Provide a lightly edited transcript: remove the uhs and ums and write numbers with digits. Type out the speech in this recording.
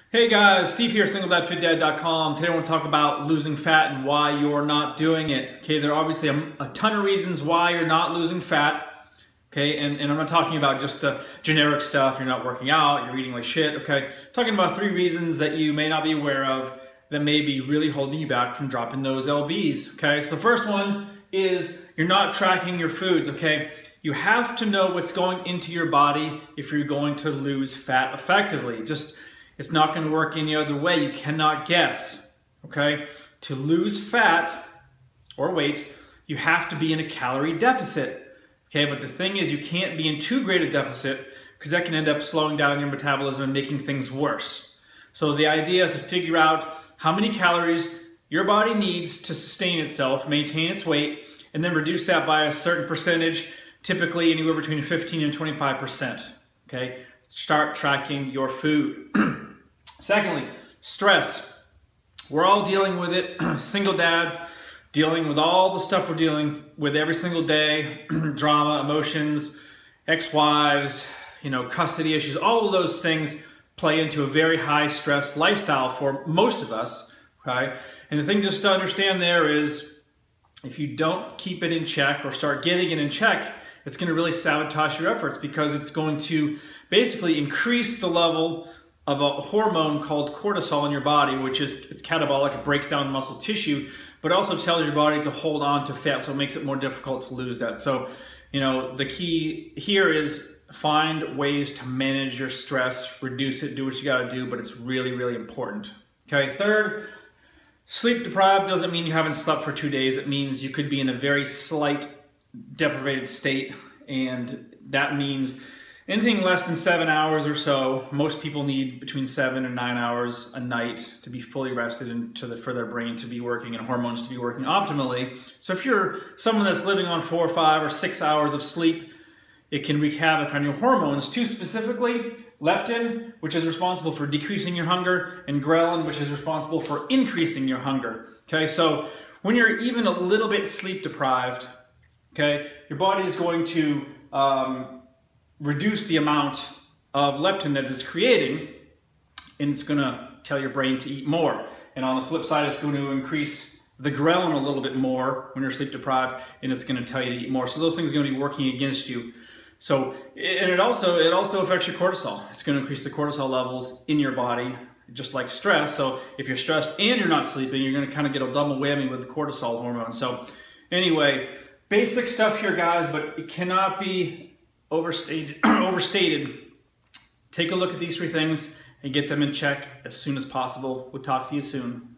Hey guys, Steve here, singledadfitdad.com. Today I want to talk about losing fat and why you're not doing it. Okay, there are obviously a ton of reasons why you're not losing fat. Okay, and I'm not talking about just the generic stuff, you're not working out, you're eating like shit. Okay, I'm talking about 3 reasons that you may not be aware of that may be really holding you back from dropping those LBs. Okay, so the first one is you're not tracking your foods. Okay, you have to know what's going into your body if you're going to lose fat effectively. It's not going to work any other way. You cannot guess, okay? To lose fat or weight, you have to be in a calorie deficit, okay? But the thing is, you can't be in too great a deficit because that can end up slowing down your metabolism and making things worse. So the idea is to figure out how many calories your body needs to sustain itself, maintain its weight, and then reduce that by a certain percentage, typically anywhere between 15 and 25%, okay? Start tracking your food. Secondly, stress. We're all dealing with it. Single dads dealing with all the stuff we're dealing with every single day. Drama, emotions, ex-wives, custody issues. All of those things play into a very high stress lifestyle for most of us, okay? And the thing just to understand there is if you don't keep it in check or start getting it in check, it's going to really sabotage your efforts because it's going to basically increase the level of a hormone called cortisol in your body, which is it's catabolic, it breaks down muscle tissue, but also tells your body to hold on to fat, so it makes it more difficult to lose that. So, the key here is find ways to manage your stress, reduce it, do what you gotta do, but it's really, really important. Okay, third, sleep deprived doesn't mean you haven't slept for 2 days. It means you could be in a very slight deprived state, and that means anything less than 7 hours or so. Most people need between 7 and 9 hours a night to be fully rested and for their brain to be working and hormones to be working optimally. So if you're someone that's living on 4, 5, or 6 hours of sleep, it can wreak havoc on your hormones too, specifically leptin, which is responsible for decreasing your hunger, and ghrelin, which is responsible for increasing your hunger. Okay, so when you're even a little bit sleep deprived, okay, your body is going to reduce the amount of leptin that it's creating, and it's going to tell your brain to eat more. And on the flip side, it's going to increase the ghrelin a little bit more when you're sleep deprived, and it's going to tell you to eat more. So those things are going to be working against you. So, and it also affects your cortisol. It's going to increase the cortisol levels in your body, just like stress. So if you're stressed and you're not sleeping, you're going to kind of get a double whammy with the cortisol hormone. So anyway, basic stuff here, guys, but it cannot be overstated. Take a look at these 3 things and get them in check as soon as possible. We'll talk to you soon.